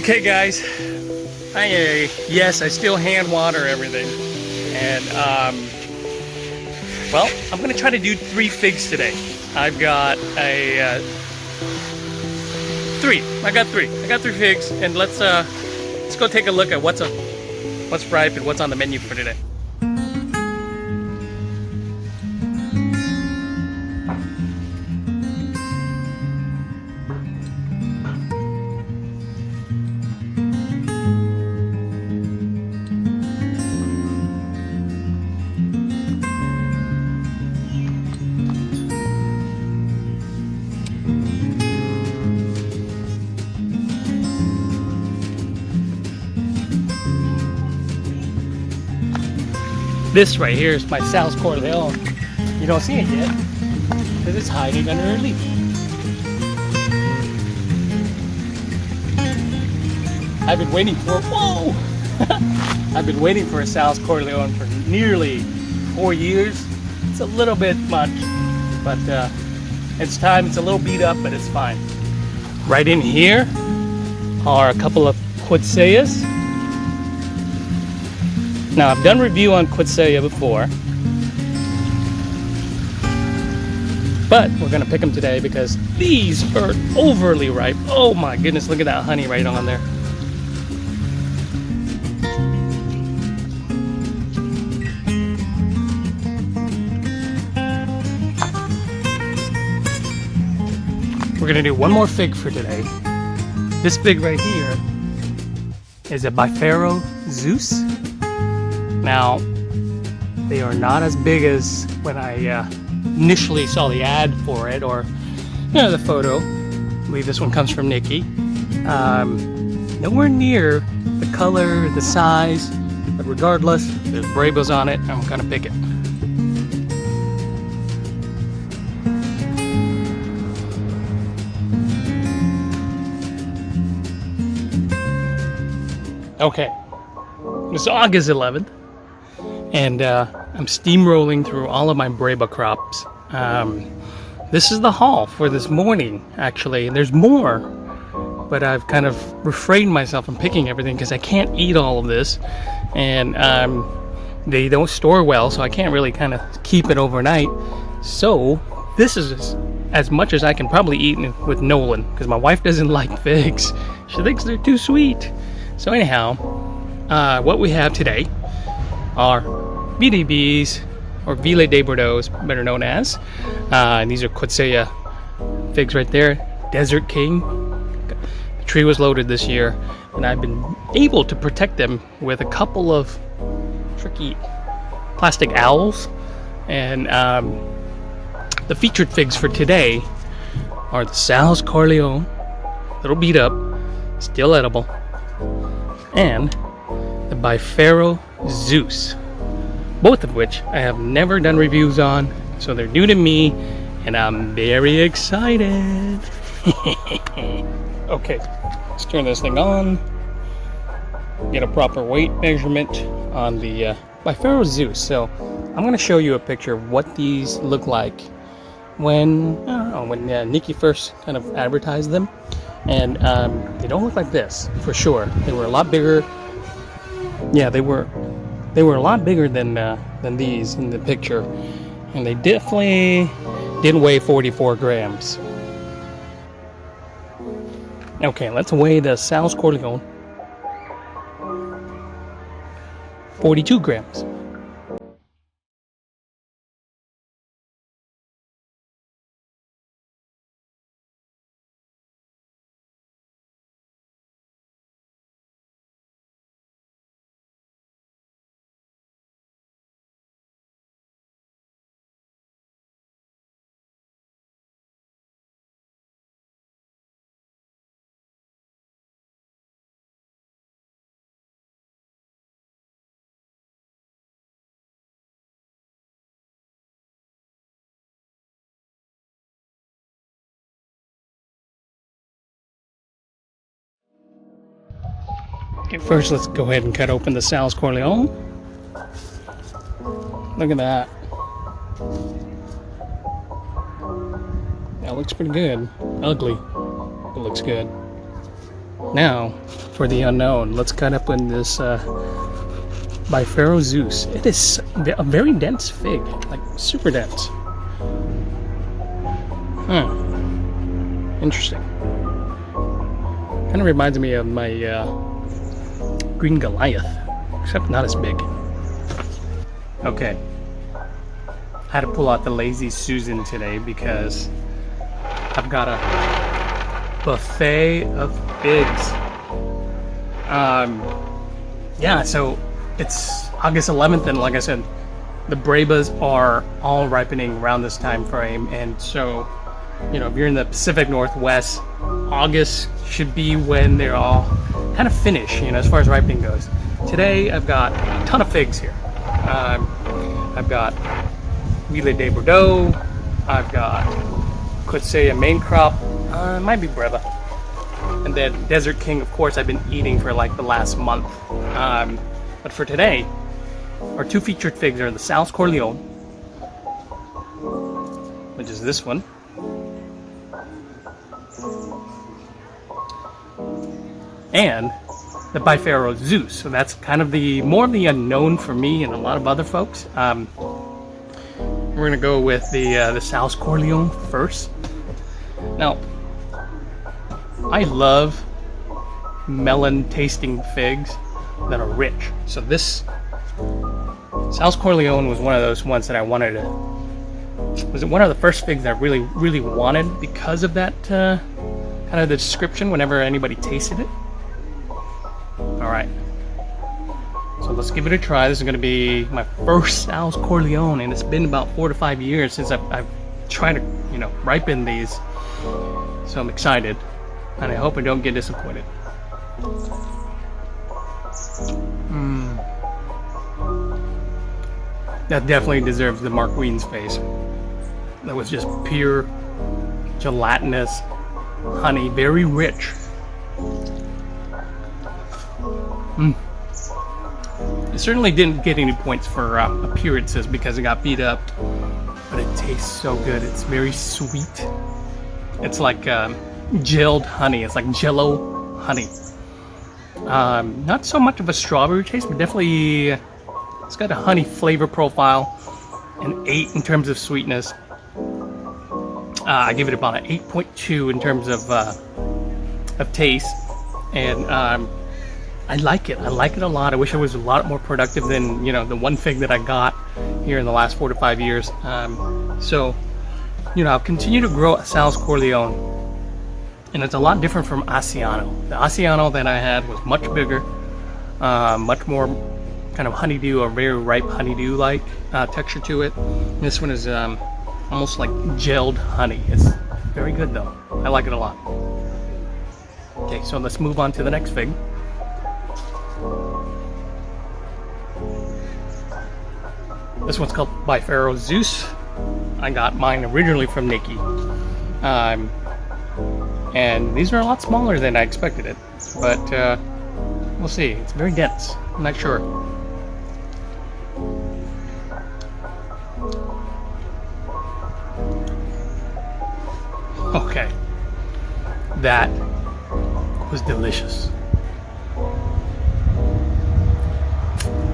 Okay guys, yes, I still hand water everything, and well, I'm gonna try to do 3 figs today. I've got three. I got three figs, and let's go take a look at what's ripe and what's on the menu for today. This right here is my South Corleone. You don't see it yet because it's hiding under a leaf. I've been waiting for I've been waiting for a South Corleone for nearly 4 years. It's a little bit much, but it's time. It's a little beat up, but it's fine. Right in here are a couple of Quinceas. Now, I've done review on Quinceya before, but we're gonna pick them today because these are overly ripe. Oh my goodness, look at that honey right on there. We're gonna do one more fig for today. This fig right here is a Biffaro Zeus. Now, they are not as big as when I initially saw the ad for it, or the photo. I believe this one comes from Nikki. Nowhere near the color, the size, but regardless, there's Brebas on it. I'm gonna pick it. Okay, it's August 11th. And I'm steamrolling through all of my Breba crops. This is the haul for this morning, actually. There's more, but I've kind of refrained myself from picking everything because I can't eat all of this. And they don't store well, so I can't really kind of keep it overnight. So this is as much as I can probably eat with Nolan, because my wife doesn't like figs. She thinks they're too sweet. So anyhow, what we have today are VDBs, or Ville de Bordeaux, better known as. And these are Quinceya figs right there. Desert King. The tree was loaded this year, and I've been able to protect them with a couple of tricky plastic owls. And the featured figs for today are the South Corleone, little beat up, still edible, and the Biffaro Zeus, both of which I have never done reviews on, so they're new to me, and I'm very excited. Okay, let's turn this thing on, get a proper weight measurement on the Biffaro Zeus. So I'm going to show you a picture of what these look like when Nikki first kind of advertised them, and they don't look like this for sure. They were a lot bigger. Yeah, they were a lot bigger than these in the picture, and they definitely didn't weigh 44 grams. Okay, let's weigh the South Corleone. 42 grams. Okay, first let's go ahead and cut open the South Corleone. Look at that. That looks pretty good. Ugly, but looks good. Now, for the unknown, let's cut up in this Biffaro Zeus. It is a very dense fig, like super dense. Interesting. Kind of reminds me of my green Goliath, except not as big. Okay. I had to pull out the Lazy Susan today because I've got a buffet of figs. Yeah, so it's August 11th, and like I said, the Brebas are all ripening around this time frame, and so, you know, if you're in the Pacific Northwest, August should be when they're all kind of finished, you know, as far as ripening goes. Today, I've got a ton of figs here. I've got Ville de Bordeaux, I've got, could say, a main crop, it might be Breba. And then Desert King, of course, I've been eating for like the last month. But for today, our two featured figs are the South Corleone, which is this one, and the Biffaro Zeus. So that's kind of the more of the unknown for me and a lot of other folks. We're gonna go with the South Corleone first. Now, I love melon tasting figs that are rich. So this South Corleone was one of those ones that I wanted to, was it one of the first figs that I really wanted because of that kind of the description whenever anybody tasted it. Alright, so let's give it a try. This is going to be my first South Corleone, and it's been about 4 to 5 years since I've tried to, you know, ripen these. So I'm excited, and I hope I don't get disappointed. That definitely deserves the Mark Wien's face. That was just pure gelatinous honey, very rich. It certainly didn't get any points for appearances because it got beat up, but it tastes so good. It's very sweet. It's like gelled honey. It's like jello honey. Not so much of a strawberry taste, but definitely it's got a honey flavor profile. An 8 in terms of sweetness. I give it about an 8.2 in terms of taste, and I like it. I like it a lot. I wish I was a lot more productive than, you know, the one fig that I got here in the last 4 to 5 years. So, you know, I'll continue to grow a South Corleone, and it's a lot different from Asiano. The Asiano that I had was much bigger, much more kind of honeydew, or very ripe honeydew-like texture to it. This one is almost like gelled honey. It's very good though. I like it a lot. Okay, so let's move on to the next fig. This one's called Biffaro Zeus. I got mine originally from Nikki. And these are a lot smaller than I expected it, but we'll see. It's very dense. I'm not sure. Okay, that was delicious.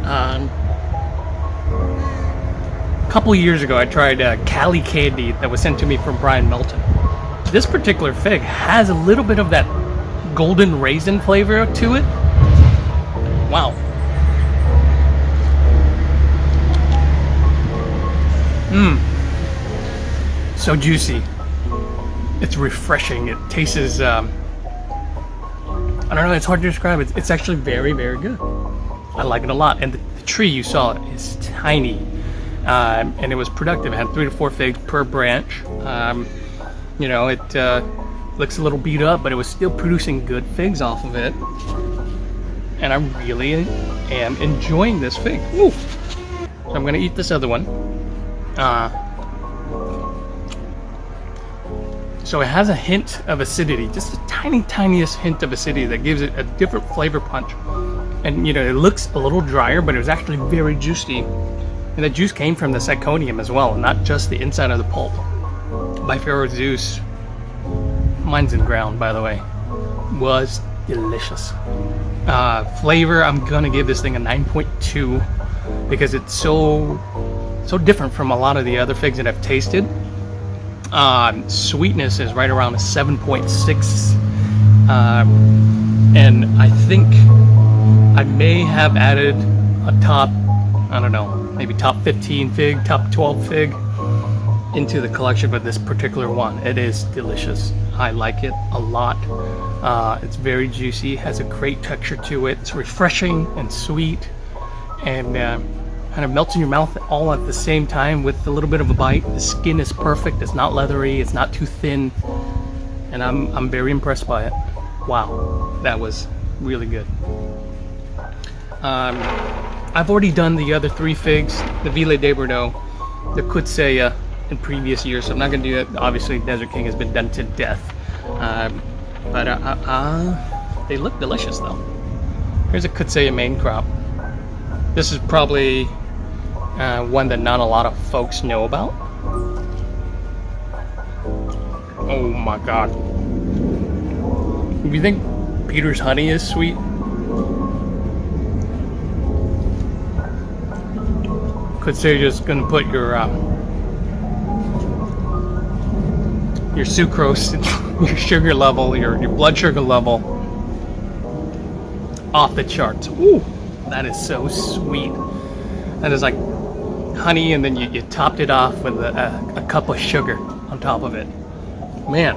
A couple years ago, I tried Cali candy that was sent to me from Brian Melton. This particular fig has a little bit of that golden raisin flavor to it. Wow. So juicy. It's refreshing. It tastes, I don't know, it's hard to describe. It's actually very, very good. I like it a lot. And the tree you saw is tiny. And it was productive. It had 3 to 4 figs per branch. You know, it looks a little beat up, but it was still producing good figs off of it. And I really am enjoying this fig. Woo. So I'm going to eat this other one. So it has a hint of acidity, just a tiniest hint of acidity that gives it a different flavor punch. And, you know, it looks a little drier, but it was actually very juicy. And the juice came from the syconium as well, not just the inside of the pulp. Biffaro Zeus, mine's in ground, by the way, was delicious. Flavor, I'm gonna give this thing a 9.2 because it's so different from a lot of the other figs that I've tasted. Sweetness is right around a 7.6, and I think I may have added a top, I don't know, maybe top 15 fig, top 12 fig into the collection, but this particular one, it is delicious. I like it a lot. It's very juicy, has a great texture to it. It's refreshing and sweet, and kind of melts in your mouth all at the same time with a little bit of a bite. The skin is perfect. It's not leathery. It's not too thin, and I'm very impressed by it. Wow, that was really good. I've already done the other 3 figs, the Ville de Bordeaux, the Kutseya in previous years, so I'm not going to do it. Obviously, Desert King has been done to death, but they look delicious though. Here's a Kutseya main crop. This is probably one that not a lot of folks know about. Oh my god. If you think Peter's honey is sweet, could say you're just gonna put your sucrose, your sugar level, your blood sugar level off the charts. Ooh, that is so sweet. That is like honey, and then you topped it off with a cup of sugar on top of it. Man,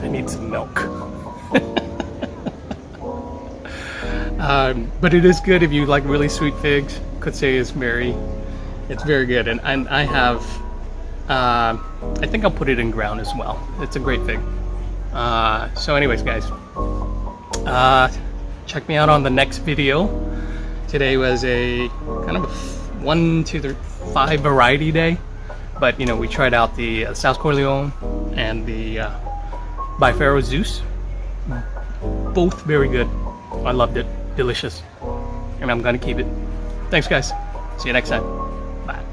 I need some milk. But it is good if you like really sweet figs. Could say it's very good, and I have I think I'll put it in ground as well. It's a great fig. So anyways, guys, check me out on the next video. Today was a kind of a 1, 2, 3, 5 variety day, but you know, we tried out the South Corleone and the Biffaro Zeus. Both very good. I loved it. Delicious. And I'm gonna keep it. Thanks, guys. See you next time. Bye.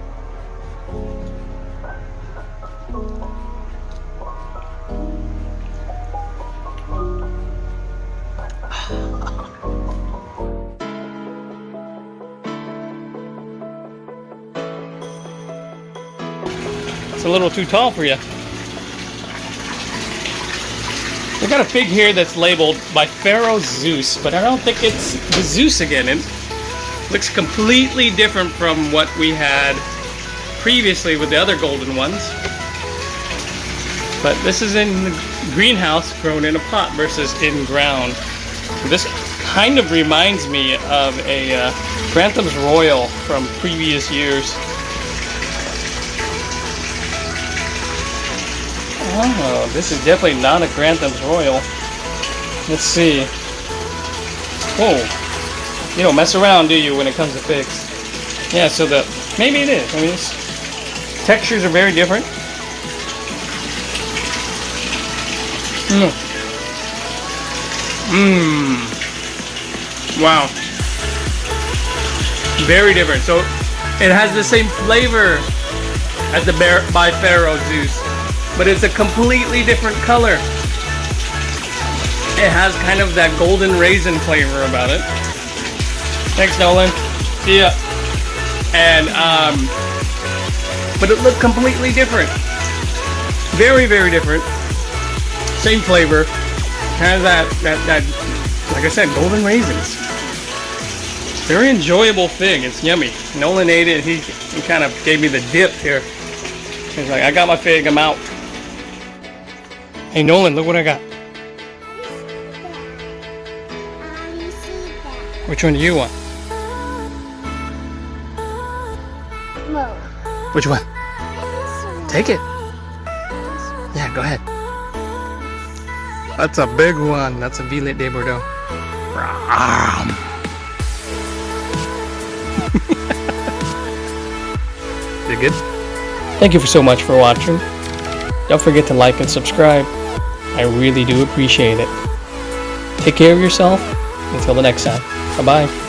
It's a little too tall for you. We got a fig here that's labeled Biffaro Zeus, but I don't think it's the Zeus again. It looks completely different from what we had previously with the other golden ones. But this is in the greenhouse, grown in a pot versus in ground. This kind of reminds me of a Granthams Royal from previous years. Oh, this is definitely not a Granthams Royal. Let's see. Whoa. You don't mess around, do you, when it comes to figs? Yeah, so maybe it is. I mean, textures are very different. Wow. Very different. So it has the same flavor as the Biffaro Zeus, but it's a completely different color. It has kind of that golden raisin flavor about it. Thanks, Nolan. See ya. And but it looked completely different. Very, very different. Same flavor. Has that like I said, golden raisins. Very enjoyable fig. It's yummy. Nolan ate it. He kind of gave me the dip here. He's like, I got my fig. I'm out. Hey Nolan, look what I got. Which one do you want? No. Which one? Take it. Yeah, go ahead. That's a big one. That's a Ville de Bordeaux. You good? Thank you so much for watching. Don't forget to like and subscribe. I really do appreciate it. Take care of yourself. Until the next time. Bye-bye.